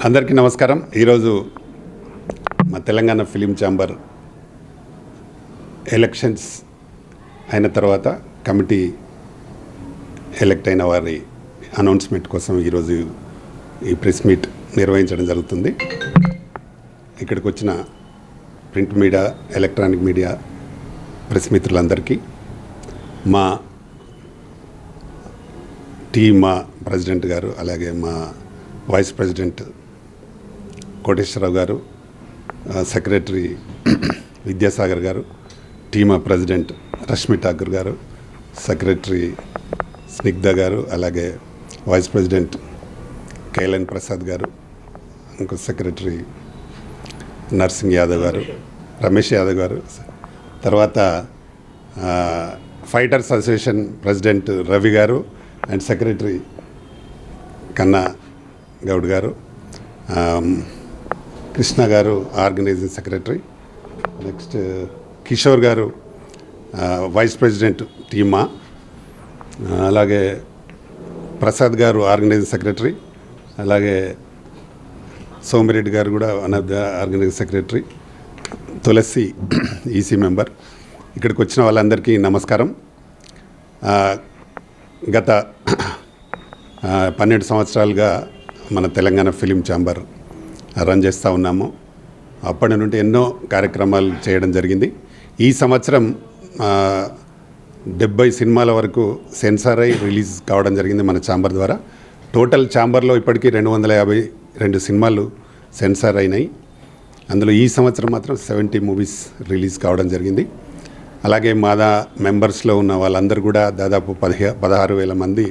అందరికీ నమస్కారం. ఈరోజు మా తెలంగాణ ఫిలిం ఛాంబర్ ఎలక్షన్స్ అయిన తర్వాత కమిటీ ఎలక్ట్ అయిన వారి అనౌన్స్మెంట్ కోసం ఈరోజు ఈ ప్రెస్ మీట్ నిర్వహించడం జరుగుతుంది. ఇక్కడికి వచ్చిన print media, electronic media press మిత్రులందరికీ, మా మా ప్రెసిడెంట్ గారు, అలాగే మా వైస్ ప్రెసిడెంట్ కోటేశ్వరరావు గారు, సెక్రటరీ విద్యాసాగర్ గారు, టీమా ప్రెసిడెంట్ రష్మి ఠాకూర్ గారు, సెక్రటరీ స్నిగ్ధ గారు, అలాగే వైస్ ప్రెసిడెంట్ కైలన్ ప్రసాద్ గారు, ఇంకో సెక్రటరీ నర్సింగ్ యాదవ్ గారు, రమేష్ యాదవ్ గారు, తర్వాత ఫైటర్స్ అసోసియేషన్ ప్రెసిడెంట్ రవి గారు అండ్ సెక్రటరీ కన్నా గౌడ్ గారు, కృష్ణ గారు ఆర్గనైజింగ్ సెక్రటరీ, నెక్స్ట్ కిషోర్ గారు వైస్ ప్రెసిడెంట్ టీమా, అలాగే ప్రసాద్ గారు ఆర్గనైజింగ్ సెక్రటరీ, అలాగే సోమిరెడ్డి గారు కూడా one of the organizing secretary, Tulasi EC member. ఇక్కడికి వచ్చిన వాళ్ళందరికీ నమస్కారం. గత 12 సంవత్సరాలుగా మన తెలంగాణ ఫిలిం ఛాంబర్ రన్ చేస్తూ ఉన్నాము. అప్పటి నుండి ఎన్నో కార్యక్రమాలు చేయడం జరిగింది. ఈ సంవత్సరం 70 సినిమాల వరకు సెన్సార్ అయి రిలీజ్ కావడం జరిగింది మన ఛాంబర్ ద్వారా. టోటల్ ఛాంబర్లో ఇప్పటికీ 252 సినిమాలు సెన్సార్ అయినాయి. అందులో ఈ సంవత్సరం మాత్రం 70 మూవీస్ రిలీజ్ కావడం జరిగింది. అలాగే మాదా మెంబర్స్లో ఉన్న వాళ్ళందరూ కూడా దాదాపు 16,000 మంది,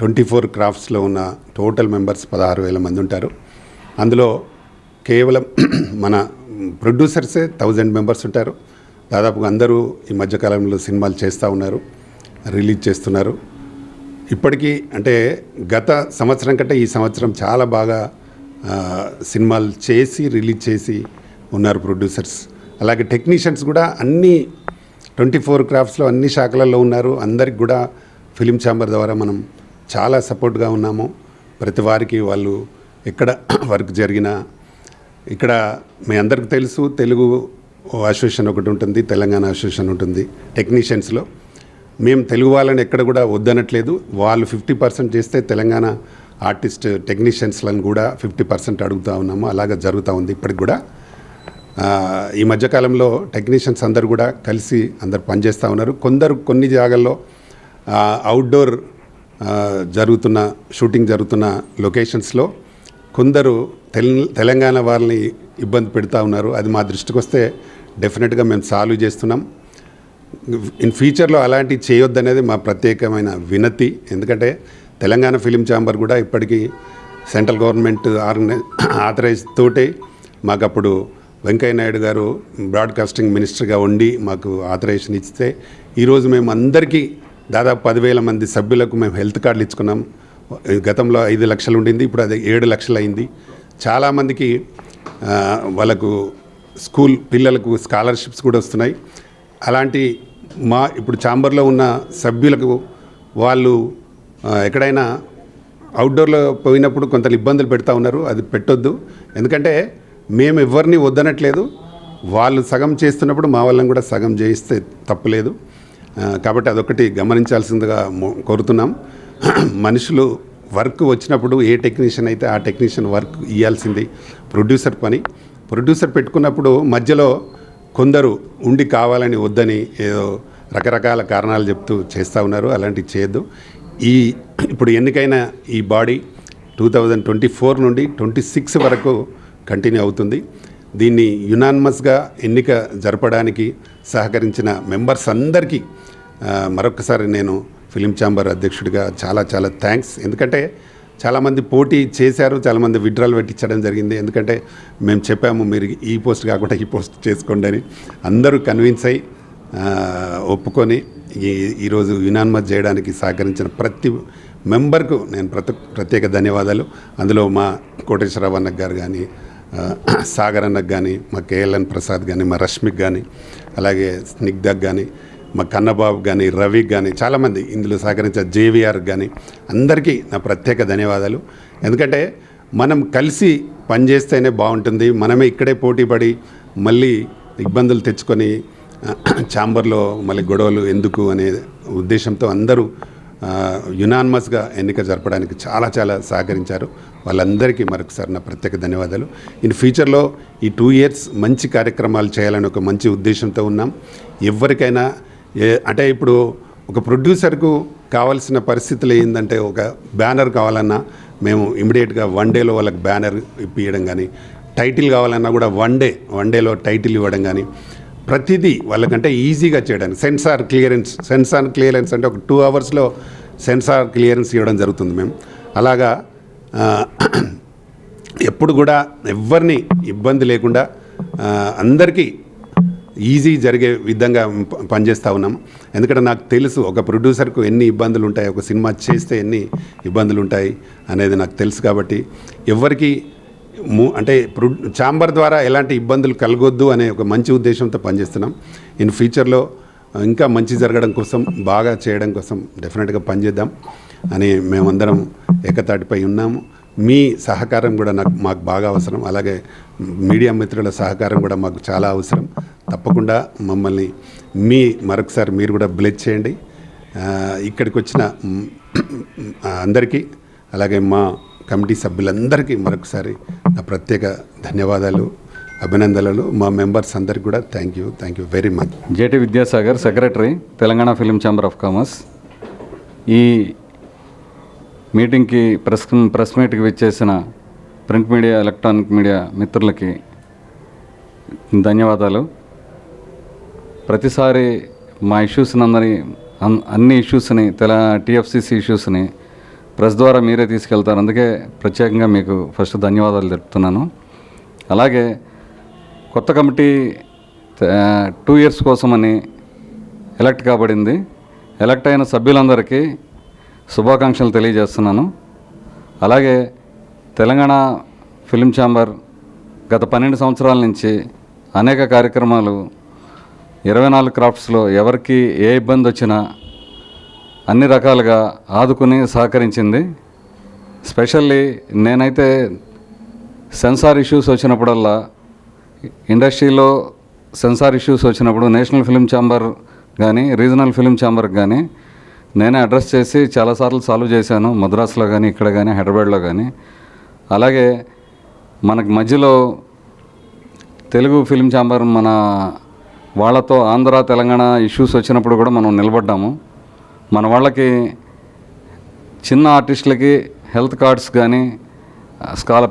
24 క్రాఫ్ట్స్లో ఉన్న టోటల్ మెంబర్స్ 16,000 మంది ఉంటారు. అందులో కేవలం మన ప్రొడ్యూసర్సే 1000 మెంబర్స్ ఉంటారు. దాదాపుగా అందరూ ఈ మధ్యకాలంలో సినిమాలు చేస్తూ ఉన్నారు, రిలీజ్ చేస్తున్నారు. ఇప్పటికీ అంటే గత సంవత్సరం కంటే ఈ సంవత్సరం చాలా బాగా సినిమాలు చేసి రిలీజ్ చేసి ఉన్నారు ప్రొడ్యూసర్స్. అలాగే టెక్నీషియన్స్ కూడా అన్ని 24 క్రాఫ్ట్స్లో అన్ని శాఖలలో ఉన్నారు. అందరికి కూడా ఫిలిం ఛాంబర్ ద్వారా మనం చాలా సపోర్ట్గా ఉన్నాము. ప్రతి వారికి వాళ్ళు ఎక్కడ వర్క్ జరిగినా, ఇక్కడ మీ అందరికి తెలుసు తెలుగు అసోసియేషన్ ఒకటి ఉంటుంది, తెలంగాణ అసోసియేషన్ ఉంటుంది టెక్నీషియన్స్లో. మేము తెలుగు వాళ్ళని ఎక్కడ కూడా వద్దనట్లేదు. వాళ్ళు 50% చేస్తే తెలంగాణ ఆర్టిస్ట్ టెక్నీషియన్స్లను కూడా 50% అడుగుతూ ఉన్నాము. అలాగే జరుగుతూ ఉంది ఇప్పటికి కూడా. ఈ మధ్యకాలంలో టెక్నీషియన్స్ అందరు కూడా కలిసి అందరు పనిచేస్తూ ఉన్నారు. కొన్ని జాగాల్లో అవుట్డోర్ షూటింగ్ జరుగుతున్న లొకేషన్స్లో కొందరు తెలంగాణ వాళ్ళని ఇబ్బంది పెడతా ఉన్నారు. అది మా దృష్టికి వస్తే డెఫినెట్గా మేము సాల్వ్ చేస్తున్నాం. ఇన్ ఫ్యూచర్లో అలాంటివి చేయొద్దనేది మా ప్రత్యేకమైన వినతి. ఎందుకంటే తెలంగాణ ఫిలిం ఛాంబర్ కూడా ఇప్పటికీ సెంట్రల్ గవర్నమెంట్ ఆథరైజ్ తోటే మాకు అప్పుడు వెంకయ్య నాయుడు గారు బ్రాడ్కాస్టింగ్ మినిస్టర్గా ఉండి మాకు ఆథరైజేషన్ ఇస్తే ఈరోజు మేము అందరికీ దాదాపు 10,000 మంది సభ్యులకు మేము హెల్త్ కార్డులు ఇచ్చుకున్నాం. గతంలో 5 లక్షలు ఉండింది, ఇప్పుడు అది 7 లక్షలు అయింది. చాలామందికి వాళ్ళకు స్కూల్ పిల్లలకు స్కాలర్షిప్స్ కూడా వస్తున్నాయి. అలాంటి ఇప్పుడు ఛాంబర్లో ఉన్న సభ్యులకు వాళ్ళు ఎక్కడైనా అవుట్డోర్లో పోయినప్పుడు కొంత ఇబ్బందులు పెడతా ఉన్నారు. అది పెట్టొద్దు. ఎందుకంటే మేము ఎవరిని వద్దనట్లేదు. వాళ్ళు సగం చేస్తున్నప్పుడు మా వాళ్ళని కూడా సగం చేయిస్తే తప్పులేదు. కాబట్టి అదొకటి గమనించాల్సిందిగా కోరుతున్నాం. మనుషులు వర్క్ వచ్చినప్పుడు ఏ టెక్నీషియన్ అయితే ఆ టెక్నీషియన్ వర్క్ ఇవ్వాల్సింది ప్రొడ్యూసర్ పని. ప్రొడ్యూసర్ పెట్టుకున్నప్పుడు మధ్యలో కొందరు ఉండి కావాలని వద్దని ఏదో రకరకాల కారణాలు చెప్తూ చేస్తూ ఉన్నారు. అలాంటివి చేయొద్దు. ఇప్పుడు ఎన్నికైన ఈ బాడీ 2024 నుండి 26 వరకు కంటిన్యూ అవుతుంది. దీన్ని యునానిమస్గా ఎన్నిక జరపడానికి సహకరించిన మెంబర్స్ అందరికీ మరొకసారి నేను ఫిలిం ఛాంబర్ అధ్యక్షుడిగా చాలా చాలా థ్యాంక్స్. ఎందుకంటే చాలామంది పోటీ చేశారు, చాలామంది విత్డ్రాల్ పెట్టించడం జరిగింది. ఎందుకంటే మేము చెప్పాము మీరు ఈ పోస్ట్ కాకుండా ఈ పోస్ట్ చేసుకోండి అని. అందరూ కన్విన్స్ అయ్యి ఒప్పుకొని ఈరోజు యునానిమస్ చేయడానికి సహకరించిన ప్రతి మెంబర్కు నేను ప్రత్యేక ధన్యవాదాలు. అందులో మా కోటేశ్వరరావు అన్నకు గారు కానీ, సాగర్ అన్నకు కానీ, మా కేఎల్ఎన్ ప్రసాద్ కానీ, మా రష్మిక్ కానీ, అలాగే స్నిగ్ధకు కానీ, మా కన్నబాబు కానీ, రవికి కానీ, చాలామంది ఇందులో సహకరించే జేవిఆర్ కానీ అందరికీ నా ప్రత్యేక ధన్యవాదాలు. ఎందుకంటే మనం కలిసి పనిచేస్తేనే బాగుంటుంది. మనమే ఇక్కడే పోటీపడి మళ్ళీ ఇబ్బందులు తెచ్చుకొని ఛాంబర్లో మళ్ళీ గొడవలు ఎందుకు అనే ఉద్దేశంతో అందరూ యునానిమస్గా ఎన్నిక జరపడానికి చాలా చాలా సహకరించారు. వాళ్ళందరికీ మరొకసారి నా ప్రత్యేక ధన్యవాదాలు. ఇన్ ఫ్యూచర్లో ఈ 2 years మంచి కార్యక్రమాలు చేయాలని ఒక మంచి ఉద్దేశంతో ఉన్నాం. ఎవరికైనా అంటే ఇప్పుడు ఒక ప్రొడ్యూసర్కు కావాల్సిన పరిస్థితులు ఏంటంటే ఒక బ్యానర్ కావాలన్నా మేము ఇమీడియట్గా 1 dayలో వాళ్ళకి బ్యానర్ ఇప్పించడం కానీ, టైటిల్ కావాలన్నా కూడా 1 dayలో టైటిల్ ఇవ్వడం కానీ, ప్రతిదీ వాళ్ళకంటే ఈజీగా చేయడానికి సెన్సార్ క్లియరెన్స్ అంటే ఒక 2 hours సెన్సార్ క్లియరెన్స్ ఇవ్వడం జరుగుతుంది. మేము అలాగా ఎప్పుడు కూడా ఎవరిని ఇబ్బంది లేకుండా అందరికీ ఈజీ జరిగే విధంగా పనిచేస్తూ ఉన్నాం. ఎందుకంటే నాకు తెలుసు ఒక ప్రొడ్యూసర్కు ఎన్ని ఇబ్బందులు ఉంటాయి, ఒక సినిమా చేస్తే ఎన్ని ఇబ్బందులు ఉంటాయి అనేది నాకు తెలుసు. కాబట్టి ఎవరికి అంటే ఛాంబర్ ద్వారా ఎలాంటి ఇబ్బందులు కలగొద్దు అనే ఒక మంచి ఉద్దేశంతో పనిచేస్తున్నాం. ఇన్ ఫ్యూచర్లో ఇంకా మంచి జరగడం కోసం, బాగా చేయడం కోసం డెఫినెట్గా పనిచేద్దాం అని మేమందరం ఏకతాటిపై ఉన్నాము. మీ సహకారం కూడా మాకు బాగా అవసరం. అలాగే మీడియా మిత్రుల సహకారం కూడా మాకు చాలా అవసరం. తప్పకుండా మమ్మల్ని మరొకసారి మీరు కూడా బ్లెస్ చేయండి. ఇక్కడికి వచ్చిన అందరికీ, అలాగే మా కమిటీ సభ్యులందరికీ మరొకసారి నా ప్రత్యేక ధన్యవాదాలు, అభినందనలు. మా మెంబర్స్ అందరికీ కూడా thank you very much. JT Vidyasagar, secretary, Telangana film chamber of commerce. ఈ మీటింగ్కి ప్రెస్ మీట్కి విచ్చేసిన ప్రింట్ మీడియా, ఎలక్ట్రానిక్ మీడియా మిత్రులకి ధన్యవాదాలు. ప్రతిసారి మా అన్ని ఇష్యూస్ని టీఎఫ్సిసి ఇష్యూస్ని ప్రెస్ ద్వారా మీరే తీసుకెళ్తారు. అందుకే ప్రత్యేకంగా మీకు ఫస్ట్ ధన్యవాదాలు తెలుపుతున్నాను. అలాగే కొత్త కమిటీ 2 years కోసమని ఎలక్ట్ కాబడింది. ఎలక్ట్ అయిన సభ్యులందరికీ శుభాకాంక్షలు తెలియజేస్తున్నాను. అలాగే తెలంగాణ ఫిలిం ఛాంబర్ గత 12 సంవత్సరాల నుంచి అనేక కార్యక్రమాలు 24 క్రాఫ్ట్స్లో ఎవరికి ఏ ఇబ్బంది వచ్చినా అన్ని రకాలుగా ఆదుకుని సహకరించింది. స్పెషల్లీ నేనైతే సెన్సార్ ఇష్యూస్ వచ్చినప్పుడల్లా, ఇండస్ట్రీలో సెన్సార్ ఇష్యూస్ వచ్చినప్పుడు నేషనల్ ఫిలిం ఛాంబర్ కానీ, రీజనల్ ఫిలిం ఛాంబర్కి కానీ నేనే అడ్రస్ చేసి చాలాసార్లు సాల్వ్ చేశాను. మద్రాసులో కానీ, ఇక్కడ కానీ, హైదరాబాద్లో కానీ. అలాగే మనకి మధ్యలో తెలుగు ఫిలిం ఛాంబర్ మన వాళ్ళతో ఆంధ్ర, తెలంగాణ ఇష్యూస్ వచ్చినప్పుడు కూడా మనం నిలబడ్డాము. మన వాళ్ళకి చిన్న ఆర్టిస్టులకి హెల్త్ కార్డ్స్ కానీ,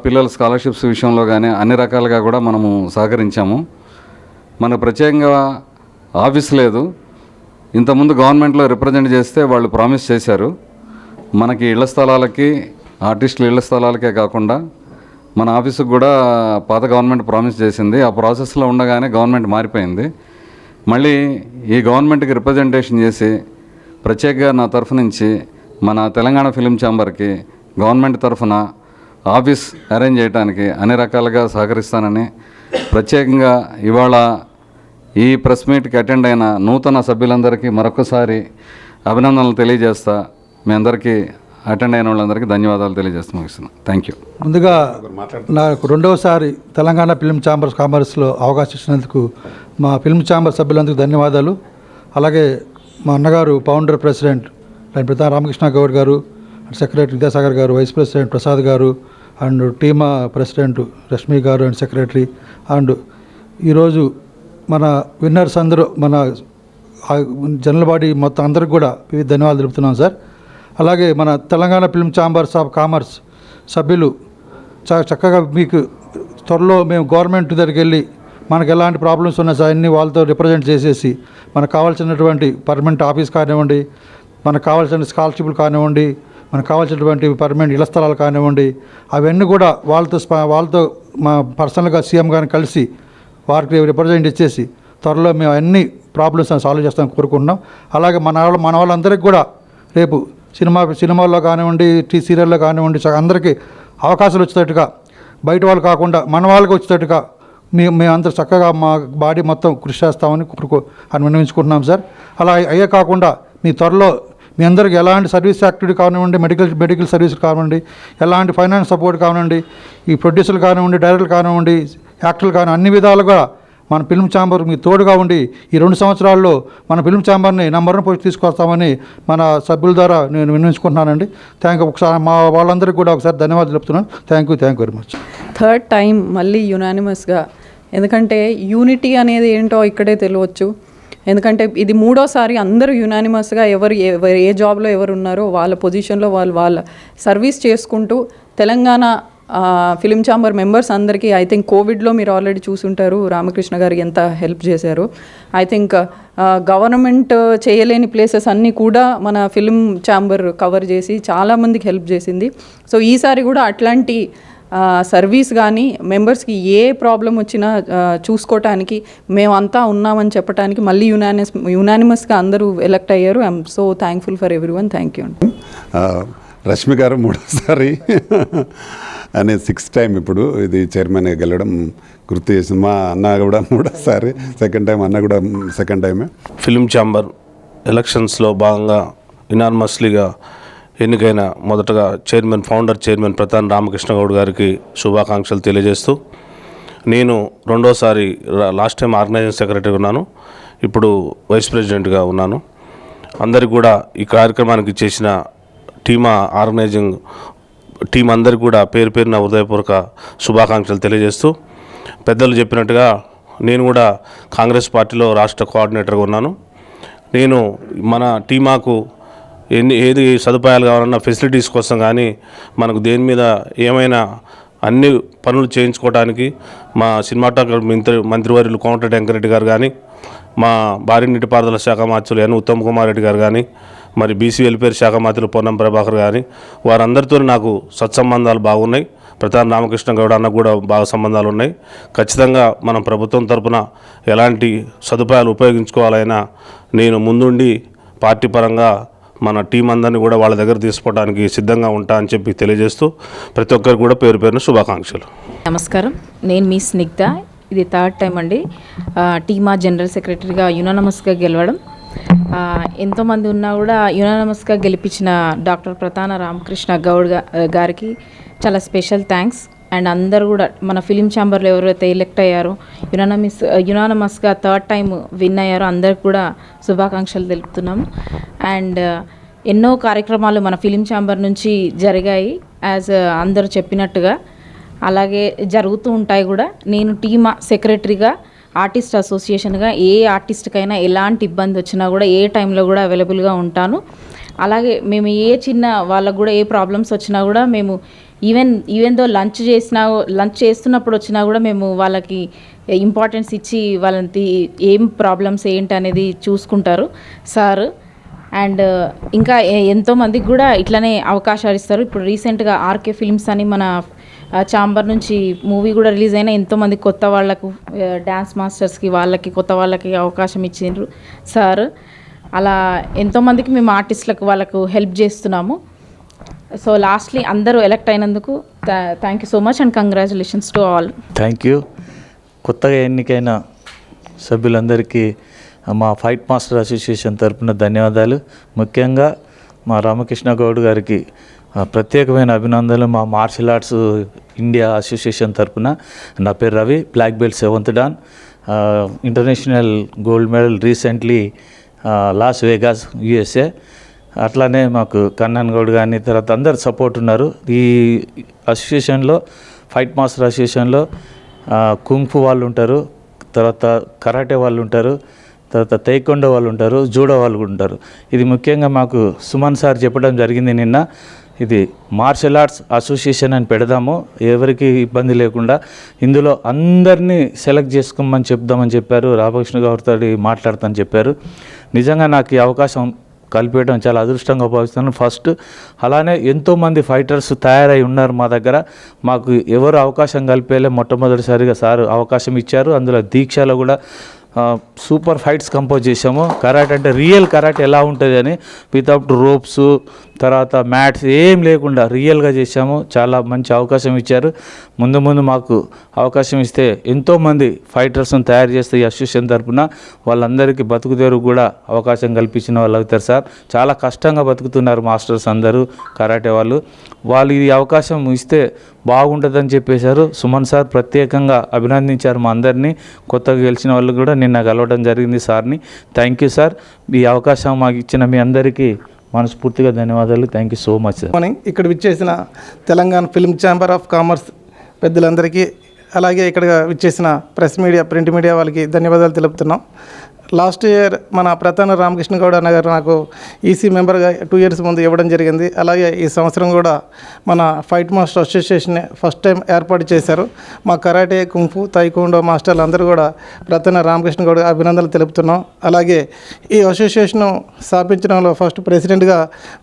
పిల్లల స్కాలర్షిప్స్ విషయంలో కానీ అన్ని రకాలుగా కూడా మనము సహకరించాము. మనకు ప్రత్యేకంగా ఆఫీస్ లేదు. ఇంతకుముందు గవర్నమెంట్లో రిప్రజెంట్ చేస్తే వాళ్ళు ప్రామిస్ చేశారు. మనకి ఇళ్ల స్థలాలకి, ఆర్టిస్టుల ఇళ్ల స్థలాలకే కాకుండా మన ఆఫీసుకు కూడా పాత గవర్నమెంట్ ప్రామిస్ చేసింది. ఆ ప్రాసెస్లో ఉండగానే గవర్నమెంట్ మారిపోయింది. మళ్ళీ ఈ గవర్నమెంట్కి రిప్రజెంటేషన్ చేసి ప్రత్యేకంగా నా తరఫు నుంచి మన తెలంగాణ ఫిలిం ఛాంబర్కి గవర్నమెంట్ తరఫున ఆఫీస్ అరేంజ్ చేయడానికి అన్ని రకాలుగా సహకరిస్తానని ప్రత్యేకంగా ఇవాళ ఈ ప్రెస్ మీట్కి అటెండ్ అయిన నూతన సభ్యులందరికీ మరొకసారి అభినందనలు తెలియజేస్తా. మీ అందరికీ అటెండ్ అయిన వాళ్ళందరికీ ధన్యవాదాలు తెలియజేస్తూ ముగిస్తున్నాను. Thank you. ముందుగా నాకు 2వసారి తెలంగాణ ఫిల్మ్ ఛాంబర్ కామర్స్లో అవకాశం ఇచ్చినందుకు మా ఫిల్మ్ ఛాంబర్ సభ్యులందరికీ ధన్యవాదాలు. అలాగే మా అన్నగారు ఫౌండర్ ప్రెసిడెంట్ ప్రతాప్ రామకృష్ణ గౌడ్ గారు, సెక్రటరీ విద్యాసాగర్ గారు, వైస్ ప్రెసిడెంట్ ప్రసాద్ గారు, అండ్ టీమా ప్రెసిడెంట్ రష్మి గారు అండ్ సెక్రటరీ, అండ్ ఈరోజు మన విన్నర్స్ అందరూ మన జనరల్ బాడీ మొత్తం అందరికి కూడా వివిధ ధన్యవాదాలు తెలుపుతున్నాం సార్. అలాగే మన Telangana film chambers of commerce సభ్యులు చక్కగా మీకు త్వరలో మేము గవర్నమెంట్ దగ్గరికి వెళ్ళి మనకు ఎలాంటి ప్రాబ్లమ్స్ ఉన్నా సార్ అన్నీ వాళ్ళతో రిప్రజెంట్ చేసేసి మనకు కావాల్సినటువంటి పర్మనెంట్ ఆఫీస్ కానివ్వండి, మనకు కావాల్సిన స్కాలర్షిప్లు కానివ్వండి, మనకు కావాల్సినటువంటి పర్మనెంట్ ఇళ్ల స్థలాలు కానివ్వండి, అవన్నీ కూడా వాళ్ళతో మా పర్సనల్గా సీఎం గారిని కలిసి వారికి రిప్రజెంట్ ఇచ్చేసి త్వరలో మేము అన్ని ప్రాబ్లమ్స్ సాల్వ్ చేస్తామని కోరుకుంటున్నాం. అలాగే మన వాళ్ళందరికీ కూడా రేపు సినిమాల్లో కానివ్వండి, సీరియల్లో కానివ్వండి అందరికీ అవకాశాలు వచ్చేటట్టుగా, బయట వాళ్ళు కాకుండా మన వాళ్ళకి వచ్చేటట్టుగా మేమందరూ చక్కగా మా బాడీ మొత్తం కృషి చేస్తామని విన్నవించుకుంటున్నాం సార్. అలా అయ్యే కాకుండా మీ త్వరలో మీ అందరికి ఎలాంటి సర్వీస్ యాక్టివిటీ కానివ్వండి, మెడికల్ సర్వీసులు కానివ్వండి, ఎలాంటి ఫైనాన్స్ సపోర్ట్ కానివ్వండి, ఈ ప్రొడ్యూసర్లు కానివ్వండి, డైరెక్టర్లు కానివ్వండి, యాక్టర్లు కానివ్వండి, అన్ని విధాలుగా మన ఫిల్మ్ ఛాంబర్ మీకు తోడుగా ఉండి ఈ 2 సంవత్సరాల్లో మన ఫిల్మ్ ఛాంబర్ని నంబర్ 1 పొజిషన్ తీసుకొస్తామని మన సభ్యుల ద్వారా నేను విన్నవించుకుంటున్నానండి. ఒకసారి మా వాళ్ళందరికీ కూడా ఒకసారి ధన్యవాదాలు చెప్తున్నాను. Thank you very much. Third time మళ్ళీ యునానిమస్గా, ఎందుకంటే యూనిటీ అనేది ఏంటో ఇక్కడే తెలియవచ్చు. ఎందుకంటే ఇది 3వసారి అందరూ యునానిమస్గా ఎవరు ఏ జాబ్లో ఎవరు ఉన్నారో వాళ్ళ పొజిషన్లో వాళ్ళ సర్వీస్ చేసుకుంటూ తెలంగాణ ఫిలిం ఛాంబర్ మెంబర్స్ అందరికీ ఐ థింక్ కోవిడ్లో మీరు ఆల్రెడీ చూసుంటారు రామకృష్ణ గారు ఎంత హెల్ప్ చేశారు. ఐ థింక్ గవర్నమెంట్ చేయలేని ప్లేసెస్ అన్నీ కూడా మన ఫిలిం ఛాంబర్ కవర్ చేసి చాలామందికి హెల్ప్ చేసింది. సో ఈసారి కూడా అట్లాంటి సర్వీస్ కానీ మెంబర్స్కి ఏ ప్రాబ్లం వచ్చినా చూసుకోవటానికి మేమంతా ఉన్నామని చెప్పడానికి మళ్ళీ యునానిమస్గా అందరూ ఎలక్ట్ అయ్యారు. I'm so thankful for everyone. Thank you అండి. రష్మి గారు 3వసారి అనే 6th టైం ఇప్పుడు ఇది చైర్మన్గా గెలవడం గుర్తు చేసింది. మా అన్న కూడా 3వసారి, సెకండ్ టైం అన్న కూడా సెకండ్ టైమే. ఫిలిం ఛాంబర్ ఎలక్షన్స్లో భాగంగా ఇనార్మస్లీగా ఎన్నికైన మొదటగా ఫౌండర్ చైర్మన్ ప్రతాన్ రామకృష్ణ గౌడ్ గారికి శుభాకాంక్షలు తెలియజేస్తూ, నేను 2వసారి లాస్ట్ టైం ఆర్గనైజింగ్ సెక్రటరీగా ఉన్నాను, ఇప్పుడు వైస్ ప్రెసిడెంట్గా ఉన్నాను. అందరికీ కూడా ఈ కార్యక్రమానికి చేసిన ఆర్గనైజింగ్ టీం అందరికీ కూడా పేరు పేరున హృదయపూర్వక శుభాకాంక్షలు తెలియజేస్తూ, పెద్దలు చెప్పినట్టుగా నేను కూడా కాంగ్రెస్ పార్టీలో రాష్ట్ర కోఆర్డినేటర్గా ఉన్నాను. నేను మన టీమాకు ఏది సదుపాయాలు కావాలన్నా ఫెసిలిటీస్ కోసం కానీ మనకు దేని మీద ఏమైనా అన్ని పనులు చేయించుకోవడానికి మా సినిమాటోగ్రఫీ మంత్రివర్యులు కోమటిరెడ్డి వెంకరెడ్డి గారు కానీ, మా భారీ నీటిపారుదల శాఖ మంత్రులు ఎన్ ఉత్తమ్ కుమార్ రెడ్డి గారు కానీ, మరి బీసీ వెల్ఫేర్ శాఖ మంత్రులు పొన్నం ప్రభాకర్ కానీ, వారందరితో నాకు సత్సంబంధాలు బాగున్నాయి. ప్రతాన్ రామకృష్ణ గౌడ్ అన్న కూడా బాగా సంబంధాలు ఉన్నాయి. ఖచ్చితంగా మనం ప్రభుత్వం తరపున ఎలాంటి సదుపాయాలు ఉపయోగించుకోవాలైనా నేను ముందుండి పార్టీ పరంగా మన టీం అందరినీ కూడా వాళ్ళ దగ్గర తీసుకోవడానికి సిద్ధంగా ఉంటా అని చెప్పి తెలియజేస్తూ, ప్రతి ఒక్కరు కూడా పేరు పేరున శుభాకాంక్షలు. నమస్కారం, నేను మీ స్నిగ్ధ. ఇది థర్డ్ టైం అండి టీమా జనరల్ సెక్రటరీగా యునానిమస్గా గెలవడం. ఎంతోమంది ఉన్నా కూడా యునానిమస్గా గెలిపించిన డాక్టర్ ప్రతాన రామకృష్ణ గౌడ్ గారికి చాలా స్పెషల్ థ్యాంక్స్. అండ్ అందరూ కూడా మన ఫిలిం ఛాంబర్లో ఎవరైతే ఎలెక్ట్ అయ్యారో యునానిమస్గా థర్డ్ టైం విన్ అయ్యారో అందరికి కూడా శుభాకాంక్షలు తెలుపుతున్నాము. అండ్ ఎన్నో కార్యక్రమాలు మన ఫిలిం ఛాంబర్ నుంచి జరిగాయి, యాజ్ అందరూ చెప్పినట్టుగా అలాగే జరుగుతూ ఉంటాయి కూడా. నేను టీమా సెక్రటరీగా ఆర్టిస్ట్ అసోసియేషన్గా ఏ ఆర్టిస్ట్కైనా ఎలాంటి ఇబ్బంది వచ్చినా కూడా ఏ టైంలో కూడా అవైలబుల్గా ఉంటాను. అలాగే మేము ఏ చిన్న వాళ్ళకు కూడా ఏ ప్రాబ్లమ్స్ వచ్చినా కూడా మేము ఈవెన్ దో లంచ్ చేస్తున్నప్పుడు వచ్చినా కూడా మేము వాళ్ళకి ఇంపార్టెన్స్ ఇచ్చి వాళ్ళకి ఏం ప్రాబ్లమ్స్ ఏంటి అనేది చూసుకుంటారు సార్. అండ్ ఇంకా ఎంతోమందికి కూడా ఇట్లనే అవకాశాలు ఇస్తారు. ఇప్పుడు రీసెంట్గా ఆర్కే ఫిల్మ్స్ అని మన ఛాంబర్ నుంచి మూవీ కూడా రిలీజ్ అయినా ఎంతోమంది కొత్త వాళ్ళకు డ్యాన్స్ మాస్టర్స్కి కొత్త వాళ్ళకి అవకాశం ఇచ్చిండ్రు సార్. అలా ఎంతోమందికి మేము ఆర్టిస్టులకు వాళ్ళకు హెల్ప్ చేస్తున్నాము. సో లాస్ట్లీ అందరూ ఎలక్ట్ అయినందుకు thank you so much and congratulations to all. Thank you. కొత్తగా ఎన్నికైన సభ్యులందరికీ మా ఫైట్ మాస్టర్ అసోసియేషన్ తరపున ధన్యవాదాలు. ముఖ్యంగా మా రామకృష్ణ గౌడ్ గారికి ప్రత్యేకమైన అభినందనలు మా మార్షల్ ఆర్ట్స్ ఇండియా అసోసియేషన్ తరపున. నా పేరు Ravi, black belt 7th dan, international gold medal recently Las Vegas USA. అట్లానే మాకు కన్నన్ గౌడ్ కానీ తర్వాత అందరు సపోర్ట్ ఉన్నారు. ఈ అసోసియేషన్లో ఫైట్ మాస్టర్ అసోసియేషన్లో కుంగ్ఫు వాళ్ళు ఉంటారు, తర్వాత కరాటే వాళ్ళు ఉంటారు, తర్వాత తైకొండో వాళ్ళు ఉంటారు, జూడో వాళ్ళు కూడా ఉంటారు. ఇది ముఖ్యంగా మాకు సుమన్ సార్ చెప్పడం జరిగింది నిన్న, ఇది మార్షల్ ఆర్ట్స్ అసోసియేషన్ అని పెడదాము, ఎవరికి ఇబ్బంది లేకుండా ఇందులో అందరినీ సెలెక్ట్ చేసుకోమని చెప్దామని చెప్పారు. రామకృష్ణ గౌడ్తో మాట్లాడతానని చెప్పారు. నిజంగా నాకు ఈ అవకాశం కల్పించడం చాలా అదృష్టంగా భావిస్తున్నాను. ఫస్ట్ అలానే ఎంతోమంది ఫైటర్స్ తయారై ఉన్నారు మా దగ్గర. మాకు ఎవరు అవకాశం కల్పేలే, మొట్టమొదటిసారిగా సార్ అవకాశం ఇచ్చారు. అందులో దీక్షలో కూడా సూపర్ ఫైట్స్ కంపోజ్ చేసాము. కరాటే అంటే రియల్ కరాటే ఎలా ఉంటుంది అని, వితౌట్ రోప్స్, తర్వాత మ్యాట్స్ ఏం లేకుండా రియల్గా చేసాము. చాలా మంచి అవకాశం ఇచ్చారు. ముందు ముందు మాకు అవకాశం ఇస్తే ఎంతోమంది ఫైటర్స్ని తయారు చేస్తే ఈ అసోసియేషన్ తరఫున వాళ్ళందరికీ బతుకుదేరు కూడా అవకాశం కల్పించిన వాళ్ళు అవుతారు సార్. చాలా కష్టంగా బతుకుతున్నారు మాస్టర్స్ అందరూ కరాటే వాళ్ళు ఈ అవకాశం ఇస్తే బాగుంటుందని చెప్పేశారు. సుమన్ సార్ ప్రత్యేకంగా అభినందించారు మా అందరినీ. కొత్తగా గెలిచిన వాళ్ళు కూడా నిన్న కలవడం జరిగింది సార్ని. Thank you sir. ఈ అవకాశం మాకు ఇచ్చిన మీ అందరికీ మనస్ఫూర్తిగా ధన్యవాదాలు. Thank you so much sir. Morning ఇక్కడ విచ్చేసిన Telangana film chamber of commerce పెద్దలందరికీ, అలాగే ఇక్కడ విచ్చేసిన ప్రెస్ మీడియా, ప్రింట్ మీడియా వాళ్ళకి ధన్యవాదాలు తెలుపుతున్నాం. లాస్ట్ ఇయర్ మన ప్రతాన రామకృష్ణ గౌడ్ అన్న గారు నాకు ఈసీ మెంబర్గా 2 years ముందు ఇవ్వడం జరిగింది. అలాగే ఈ సంవత్సరం కూడా మన fight master association first time ఏర్పాటు చేశారు. మా కరాటే, కుంఫు, తైకోండో మాస్టర్లు అందరూ కూడా ప్రతాన రామకృష్ణ గౌడ్ అభినందనలు తెలుపుతున్నాం. అలాగే ఈ అసోసియేషన్ స్థాపించడంలో ఫస్ట్ ప్రెసిడెంట్గా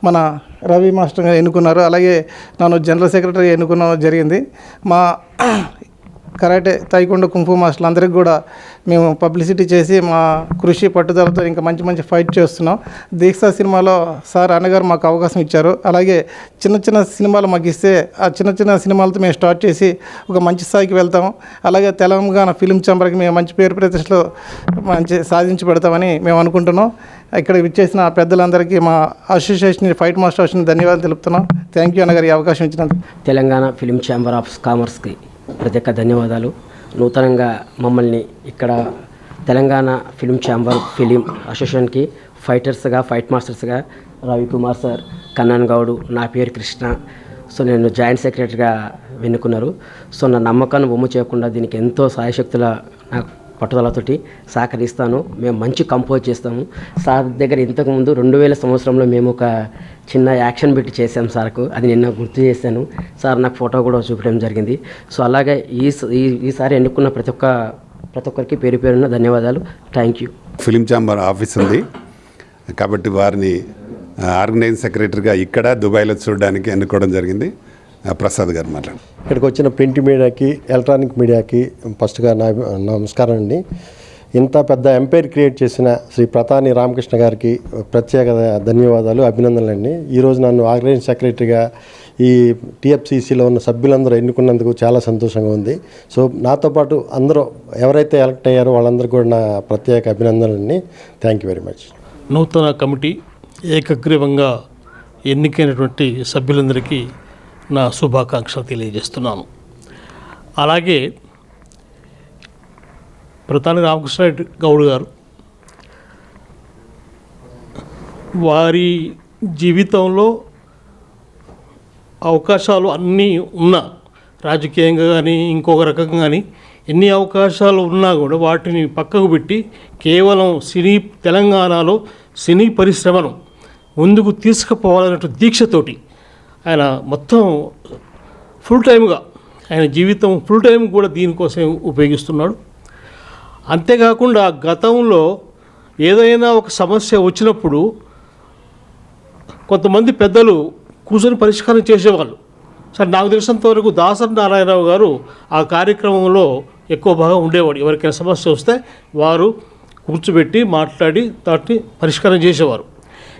మన రవి మాస్టర్ ఎన్నుకున్నారు. అలాగే నన్ను జనరల్ సెక్రటరీ ఎన్నుకున్న జరిగింది. మా కరాటే, తైకోండో, కుంఫు మాస్టర్లు అందరికీ కూడా మేము పబ్లిసిటీ చేసి మా కృషి పట్టుదలతో ఇంకా మంచి మంచి ఫైట్ చేస్తున్నాం. దీక్ష సినిమాలో సార్ అన్నగారు మాకు అవకాశం ఇచ్చారు. అలాగే చిన్న చిన్న సినిమాలు మాకు ఇస్తే ఆ చిన్న చిన్న సినిమాలతో మేము స్టార్ట్ చేసి ఒక మంచి స్థాయికి వెళ్తాము. అలాగే తెలంగాణ ఫిల్మ్ ఛాంబర్కి మేము మంచి పేరు ప్రతిష్టలు మంచి సాధించి పెడతామని మేము అనుకుంటున్నాం. ఇక్కడ విచ్చేసిన పెద్దలందరికీ మా అసోసియేషన్ ఫైట్ మాస్టర్ అసోసియేషన్ ధన్యవాదాలు తెలుపుతున్నాం. థ్యాంక్ యూ అన్నగారు ఈ అవకాశం ఇచ్చినందుకు. తెలంగాణ ఫిల్మ్ ఛాంబర్ ఆఫ్ కామర్స్కి ప్రత్యేక ధన్యవాదాలు. నూతనంగా మమ్మల్ని ఇక్కడ తెలంగాణ ఫిల్మ్ ఛాంబర్ ఫిలిం అసోసియేషన్కి ఫైటర్స్గా, ఫైట్ మాస్టర్స్గా రవికుమార్ సార్, కన్నన్ గౌడు, నా పేరు కృష్ణ. సో నేను జాయింట్ సెక్రటరీగా ఎన్నుకున్నారు. సో నా నమ్మకాన్ని బొమ్మ చేయకుండా దీనికి ఎంతో సాయశక్తుల నాకు పట్టుదలతోటి సహకరిస్తాను. మేము మంచి కంపోజ్ చేస్తాము. సార్ దగ్గర ఇంతకుముందు 2000 సంవత్సరంలో మేము ఒక చిన్న యాక్షన్ పెట్టి చేశాం సార్కు. అది నిన్న గుర్తు చేశాను. సార్ నాకు ఫోటో కూడా చూపించడం జరిగింది. సో అలాగే ఈసారి ఎన్నుకున్న ప్రతి ఒక్కరికి పేరు పేరున ధన్యవాదాలు. Thank you. Film chamber office ఉంది కాబట్టి వారిని ఆర్గనైజింగ్ సెక్రటరీగా ఇక్కడ దుబాయ్లో చూడడానికి ఎన్నుకోవడం జరిగింది. ప్రసాద్ గారు మాట్లాడు. ఇక్కడికి వచ్చిన ప్రింట్ మీడియాకి, ఎలక్ట్రానిక్ మీడియాకి ఫస్ట్గా నమస్కారం అండి. ఇంత పెద్ద ఎంపైర్ క్రియేట్ చేసిన శ్రీ ప్రతాని రామకృష్ణ గారికి ప్రత్యేక ధన్యవాదాలు, అభినందనలు అండి. ఈరోజు నన్ను ఆర్గనైజింగ్ సెక్రటరీగా ఈ టీఎఫ్సిసిలో ఉన్న సభ్యులందరూ ఎన్నుకున్నందుకు చాలా సంతోషంగా ఉంది. సో నాతో పాటు అందరూ ఎవరైతే ఎలక్ట్ అయ్యారో వాళ్ళందరూ కూడా నా ప్రత్యేక అభినందనలండి. Thank you very much. నూతన కమిటీ ఏకగ్రీవంగా ఎన్నికైనటువంటి సభ్యులందరికీ నా శుభాకాంక్షలు తెలియజేస్తున్నాను. అలాగే ప్రతాని రామకృష్ణ గౌడ్ గారు వారి జీవితంలో అవకాశాలు అన్నీ ఉన్నా, రాజకీయంగా కానీ ఇంకొక రకంగా కానీ ఎన్ని అవకాశాలు ఉన్నా కూడా వాటిని పక్కకు పెట్టి కేవలం తెలంగాణలో సినీ పరిశ్రమను ముందుకు తీసుకుపోవాలనే దీక్షతోటి ఆయన మొత్తం ఫుల్ టైమ్గా ఆయన జీవితం ఫుల్ టైం కూడా దీనికోసం ఉపయోగిస్తున్నాడు. అంతేకాకుండా గతంలో ఏదైనా ఒక సమస్య వచ్చినప్పుడు కొంతమంది పెద్దలు కూర్చొని పరిష్కారం చేసేవాళ్ళు. సరే, నాకు తెలిసినంతవరకు దాసరి నారాయణరావు గారు ఆ కార్యక్రమంలో ఎక్కువ భాగం ఉండేవాడు. ఎవరికైనా సమస్య వస్తే వారు కూర్చోబెట్టి మాట్లాడి దాన్ని పరిష్కారం చేసేవారు.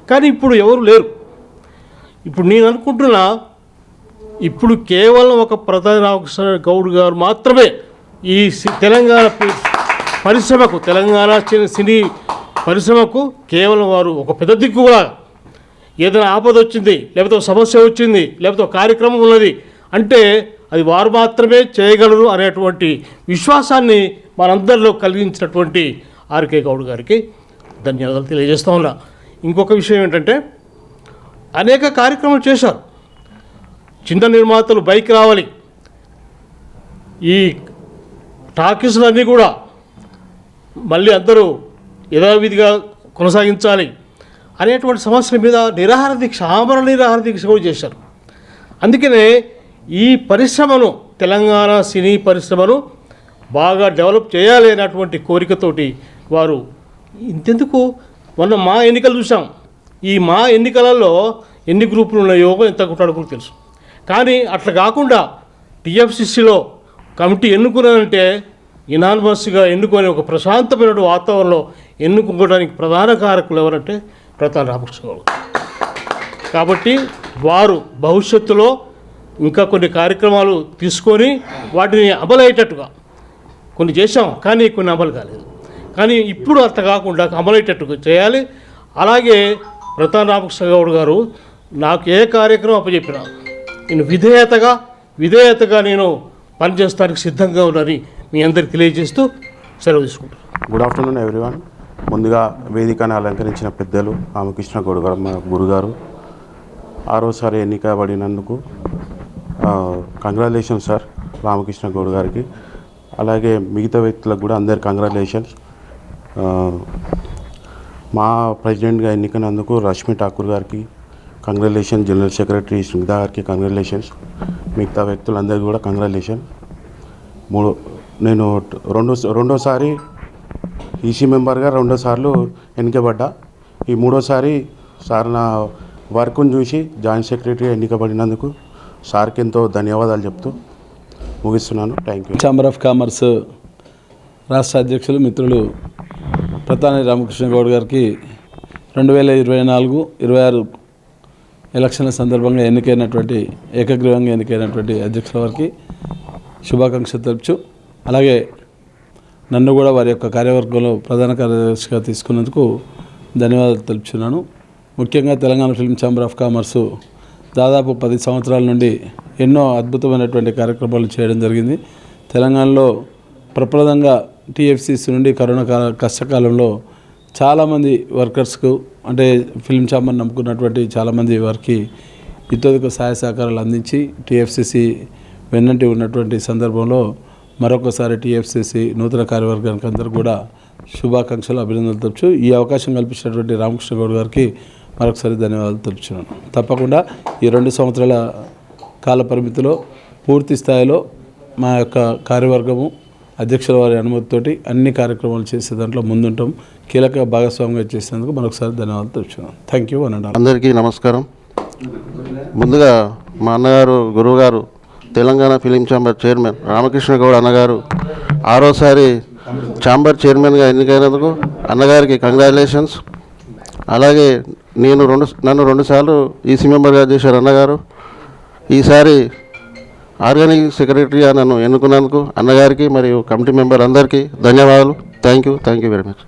కానీ ఇప్పుడు ఎవరు లేరు. ఇప్పుడు నేను అనుకుంటున్నా, ఇప్పుడు కేవలం ఒక ప్రతాని రామకృష్ణ గౌడ్ గారు మాత్రమే ఈ తెలంగాణ పరిశ్రమకు, తెలంగాణ సినీ పరిశ్రమకు కేవలం వారు ఒక పెద్ద దిక్కు కూడా. ఏదైనా ఆపద వచ్చింది, లేకపోతే సమస్య వచ్చింది, లేకపోతే ఒక కార్యక్రమం ఉన్నది అంటే అది వారు మాత్రమే చేయగలరు అనేటువంటి విశ్వాసాన్ని మనందరిలో కలిగించినటువంటి ఆర్కే గౌడ్ గారికి ధన్యవాదాలు తెలియజేస్తూ ఉన్నా. ఇంకొక విషయం ఏంటంటే, అనేక కార్యక్రమాలు చేశారు. చిన్న నిర్మాతలు బైక్ రావాలి, ఈ టాకీసులన్నీ కూడా మళ్ళీ అందరూ యథావిధిగా కొనసాగించాలి అనేటువంటి సమస్యల మీద నిరాహార దీక్ష, ఆమరణ నిరాహార దీక్ష కూడా చేశారు. అందుకనే ఈ పరిశ్రమను, తెలంగాణ సినీ పరిశ్రమను బాగా డెవలప్ చేయాలి అనేటువంటి కోరికతోటి వారు ఇంతెందుకు మొన్న మా ఎన్నికలు చూసాం. ఈ మా ఎన్నికలలో ఎన్ని గ్రూపులు ఉన్నాయో ఎంత కొట్లాడుకుని తెలుసు. కానీ అట్లా కాకుండా టీఎఫ్సిసిలో కమిటీ ఎన్నుకున్నారంటే ఇనానిమస్గా ఎన్నుకొని ఒక ప్రశాంతమైన వాతావరణంలో ఎన్నుకోవడానికి ప్రధాన కారకులు ఎవరంటే ప్రతాన్ రామకృష్ణ గౌడ్. కాబట్టి వారు భవిష్యత్తులో ఇంకా కొన్ని కార్యక్రమాలు తీసుకొని వాటిని అమలయ్యేటట్టుగా కొన్ని చేశాం, కానీ కొన్ని అమలు కాలేదు. కానీ ఇప్పుడు అట్లా కాకుండా అమలయ్యేటట్టుగా చేయాలి. అలాగే ప్రతాన్ రామకృష్ణ గౌడ్ గారు నాకు ఏ కార్యక్రమం అప్పచెప్పినా నేను విధేయతగా నేను పనిచేస్తానికి సిద్ధంగా ఉన్నానని మీ అందరికి తెలియజేస్తూ సెలవు తీసుకుంటాను. Good afternoon everyone. ముందుగా వేదికను అలంకరించిన పెద్దలు రామకృష్ణ గౌడ్ గారు, మా గురుగారు, 6వసారి ఎన్నికబడినందుకు కంగ్రాచులేషన్ సార్ రామకృష్ణ గౌడ్ గారికి. అలాగే మిగతా వ్యక్తులకు కూడా అందరికి కంగ్రాచులేషన్స్. మా ప్రెసిడెంట్గా ఎన్నికైనందుకు రష్మి ఠాకూర్ గారికి కంగ్రాచులేషన్, జనరల్ సెక్రటరీ స్నిగ్ధ గారికి కంగ్రాచులేషన్స్, మిగతా వ్యక్తులందరికీ కూడా కంగ్రాచులేషన్. నేను రెండోసారి ఈసీ మెంబర్గా 2 సార్లు ఎన్నికబడ్డా. ఈ 3వసారి సార్ నా వర్క్ను చూసి జాయింట్ సెక్రటరీగా ఎన్నికబడినందుకు సార్కి ఎంతో ధన్యవాదాలు చెప్తూ ముగిస్తున్నాను. Thank you. Chamber of commerce రాష్ట్ర అధ్యక్షులు మిత్రులు ప్రతాని రామకృష్ణ గౌడ్ గారికి 2024-26 ఎలక్షన్ల సందర్భంగా ఏకగ్రీవంగా ఎన్నికైనటువంటి అధ్యక్షుల వారికి శుభాకాంక్షలు తెలుపుచు, అలాగే నన్ను కూడా వారి యొక్క కార్యవర్గంలో ప్రధాన కార్యదర్శిగా తీసుకున్నందుకు ధన్యవాదాలు తెలుపుచున్నాను. ముఖ్యంగా Telangana film chamber of commerce దాదాపు 10 సంవత్సరాల నుండి ఎన్నో అద్భుతమైనటువంటి కార్యక్రమాలు చేయడం జరిగింది. తెలంగాణలో ప్రప్రదంగా టీఎఫ్సీసీ నుండి కరోనా కష్టకాలంలో చాలామంది వర్కర్స్కు, అంటే ఫిల్మ్ ఛాంబర్ నమ్ముకున్నటువంటి చాలామంది వారికి ఇతోదిక సహాయ సహకారాలు అందించి టీఎఫ్సీసీ వెన్నంటి ఉన్నటువంటి సందర్భంలో మరొకసారి టీఎఫ్సీసీ నూతన కార్యవర్గానికి అందరూ కూడా శుభాకాంక్షలు, అభినందనలు తెలుపుచు ఈ అవకాశం కల్పించినటువంటి రామకృష్ణ గౌడ్ గారికి మరొకసారి ధన్యవాదాలు తెలుపుతున్నాను. తప్పకుండా ఈ 2 సంవత్సరాల కాల పరిమితిలో పూర్తి స్థాయిలో మా యొక్క కార్యవర్గము అధ్యక్షుల వారి అనుమతితోటి అన్ని కార్యక్రమాలు చేసే దాంట్లో ముందుంటాం. కీలక భాగస్వామ్యంగా చేసేందుకు మరొకసారి ధన్యవాదాలు తెలుపుతున్నాను. థ్యాంక్ యూ అనండి. అందరికీ నమస్కారం. ముందుగా మా అన్నగారు, గురువుగారు, Telangana film chamber chairman Ramakrishna Goud అన్నగారు 6వసారి ఛాంబర్ చైర్మన్గా ఎన్నికైనందుకు అన్నగారికి కంగ్రాచులేషన్స్. అలాగే నన్ను 2 సార్లు ఈసీ మెంబర్గా చేశారు అన్నగారు. ఈసారి ఆర్గానిక్ సెక్రటరీగా నన్ను ఎన్నుకున్నందుకు అన్నగారికి మరియు కమిటీ మెంబర్ అందరికీ ధన్యవాదాలు. Thank you very much.